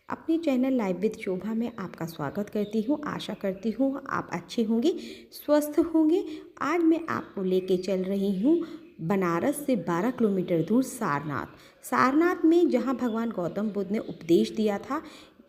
अपनी channel live with शोभा में आपका स्वागत करती हूँ। आशा करती हूँ आप अच्छे होंगे, स्वस्थ होंगे। आज मैं आपको लेके चल रही हूँ बनारस से 12 किलोमीटर दूर सारनाथ में, जहाँ भगवान गौतम बुद्ध ने उपदेश दिया था।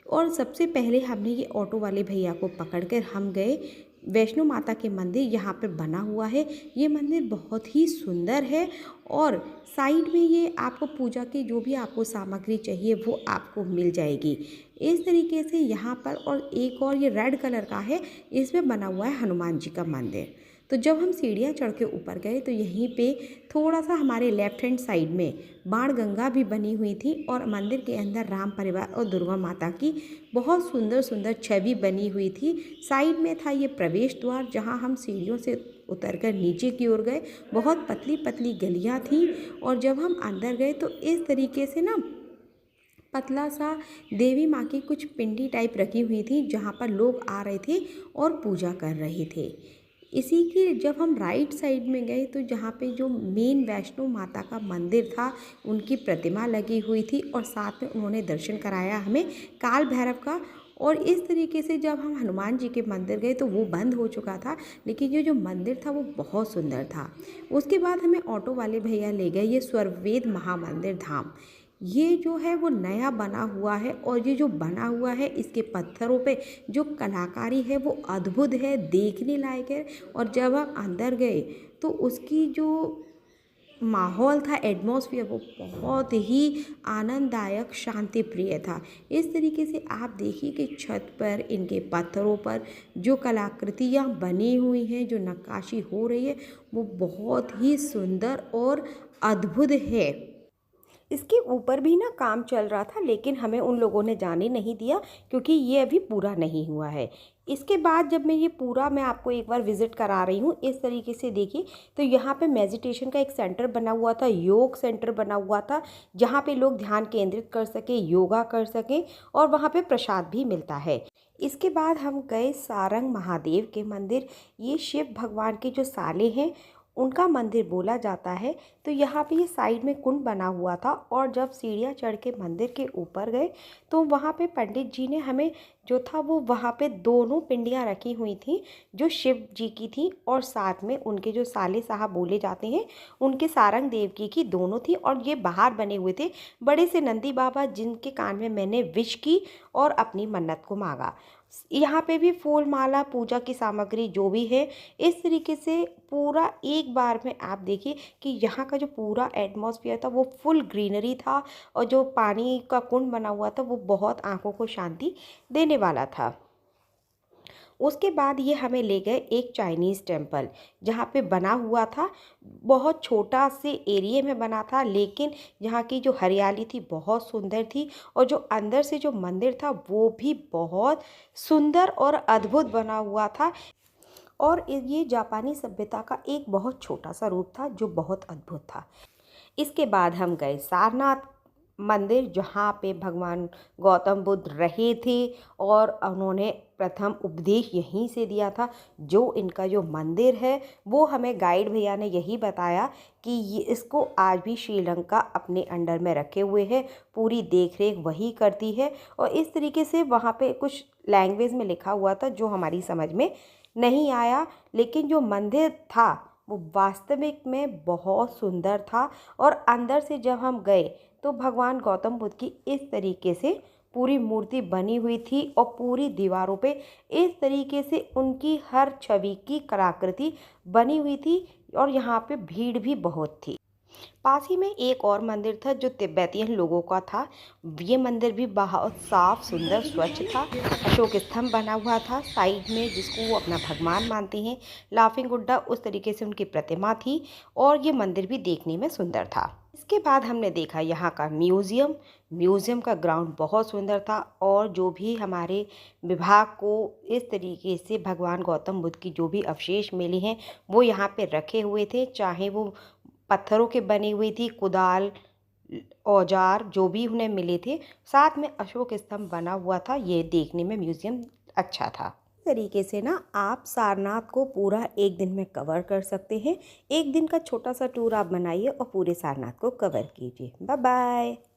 और सबसे पहले हमने ये ऑटो वाले भैया को पकड़कर हम गए वैष्णो माता के मंदिर। यहाँ पर बना हुआ है ये मंदिर, बहुत ही सुंदर है। और साइड में ये आपको पूजा की जो भी आपको सामग्री चाहिए वो आपको मिल जाएगी इस तरीके से यहाँ पर। और एक और ये रेड कलर का है, इसमें बना हुआ है हनुमान जी का मंदिर। तो जब हम सीढ़ियाँ चढ़ के ऊपर गए तो यहीं पे थोड़ा सा हमारे लेफ्ट हैंड साइड में बाण गंगा भी बनी हुई थी, और मंदिर के अंदर राम परिवार और दुर्गा माता की बहुत सुंदर सुंदर छवि बनी हुई थी। साइड में था ये प्रवेश द्वार, जहाँ हम सीढ़ियों से उतरकर नीचे की ओर गए। बहुत पतली पतली गलियाँ थी, और जब हम अंदर गए तो इस तरीके से ना पतला सा देवी माँ की कुछ पिंडी टाइप रखी हुई थी, जहाँ पर लोग आ रहे थे और पूजा कर रहे थे। इसी के जब हम राइट साइड में गए तो जहाँ पे जो मेन वैष्णो माता का मंदिर था, उनकी प्रतिमा लगी हुई थी, और साथ में उन्होंने दर्शन कराया हमें काल भैरव का। और इस तरीके से जब हम हनुमान जी के मंदिर गए तो वो बंद हो चुका था, लेकिन ये जो मंदिर था वो बहुत सुंदर था। उसके बाद हमें ऑटो वाले भैया ले गए ये स्वर्वेद महामंदिर धाम। ये जो है वो नया बना हुआ है, और ये जो बना हुआ है इसके पत्थरों पे जो कलाकारी है वो अद्भुत है, देखने लायक है। और जब हम अंदर गए तो उसकी जो माहौल था, एटमॉस्फेयर, वो बहुत ही आनंददायक शांति प्रिय था। इस तरीके से आप देखिए कि छत पर इनके पत्थरों पर जो कलाकृतियाँ बनी हुई हैं, जो नक्काशी हो रही है, वो बहुत ही सुंदर और अद्भुत है। इसके ऊपर भी ना काम चल रहा था, लेकिन हमें उन लोगों ने जाने नहीं दिया क्योंकि ये अभी पूरा नहीं हुआ है। इसके बाद जब मैं आपको एक बार विज़िट करा रही हूँ। इस तरीके से देखिए तो यहाँ पे मेडिटेशन का एक सेंटर बना हुआ था, योग सेंटर बना हुआ था, जहाँ पे लोग ध्यान केंद्रित कर सके, योगा कर सकें, और वहाँ पे प्रसाद भी मिलता है। इसके बाद हम गए सारंग महादेव के मंदिर। ये शिव भगवान के जो साले हैं उनका मंदिर बोला जाता है। तो यहाँ पे ये साइड में कुंड बना हुआ था, और जब सीढ़ियाँ चढ़ के मंदिर के ऊपर गए तो वहाँ पे पंडित जी ने हमें जो था वो वहाँ पे दोनों पिंडियाँ रखी हुई थी, जो शिव जी की थी, और साथ में उनके जो साले साहब बोले जाते हैं उनके सारंग देव की दोनों थी। और ये बाहर बने हुए थे बड़े से नंदी बाबा, जिनके कान में मैंने विश की और अपनी मन्नत को मांगा। यहाँ पे भी फूल माला पूजा की सामग्री जो भी है, इस तरीके से पूरा एक बार में आप देखिए कि यहाँ का जो पूरा एटमॉस्फेयर था वो फुल ग्रीनरी था, और जो पानी का कुंड बना हुआ था वो बहुत आंखों को शांति देने वाला था। उसके बाद ये हमें ले गए एक चाइनीज़ टेम्पल, जहाँ पे बना हुआ था, बहुत छोटा से एरिया में बना था, लेकिन यहाँ की जो हरियाली थी बहुत सुंदर थी, और जो अंदर से जो मंदिर था वो भी बहुत सुंदर और अद्भुत बना हुआ था। और ये जापानी सभ्यता का एक बहुत छोटा सा रूप था जो बहुत अद्भुत था। इसके बाद हम गए सारनाथ मंदिर, जहाँ पे भगवान गौतम बुद्ध रहे थे, और उन्होंने प्रथम उपदेश यहीं से दिया था। जो इनका जो मंदिर है वो हमें गाइड भैया ने यही बताया कि ये इसको आज भी श्रीलंका अपने अंडर में रखे हुए है, पूरी देख रेख वही करती है। और इस तरीके से वहाँ पे कुछ लैंग्वेज में लिखा हुआ था जो हमारी समझ में नहीं आया, लेकिन जो मंदिर था वो वास्तविक में बहुत सुंदर था। और अंदर से जब हम गए तो भगवान गौतम बुद्ध की इस तरीके से पूरी मूर्ति बनी हुई थी, और पूरी दीवारों पे इस तरीके से उनकी हर छवि की कलाकृति बनी हुई थी, और यहाँ पे भीड़ भी बहुत थी। पास ही में एक और मंदिर था जो तिब्बतियन लोगों का था। ये मंदिर भी बहुत साफ सुंदर स्वच्छ था। अशोक स्तंभ बना हुआ था साइड में, जिसको वो अपना भगवान मानते हैं। लाफिंग बुद्धा, उस तरीके से उनकी प्रतिमा थी, और ये मंदिर भी देखने में सुंदर था। इसके बाद हमने देखा यहाँ का म्यूज़ियम का ग्राउंड बहुत सुंदर था, और जो भी हमारे विभाग को इस तरीके से भगवान गौतम बुद्ध की जो भी अवशेष मिले हैं वो यहाँ पे रखे हुए थे, चाहे वो पत्थरों के बनी हुई थी, कुदाल, औजार जो भी उन्हें मिले थे। साथ में अशोक स्तंभ बना हुआ था। ये देखने में म्यूज़ियम अच्छा था। इस तरीके से ना आप सारनाथ को पूरा एक दिन में कवर कर सकते हैं। एक दिन का छोटा सा टूर आप बनाइए और पूरे सारनाथ को कवर कीजिए। Bye bye.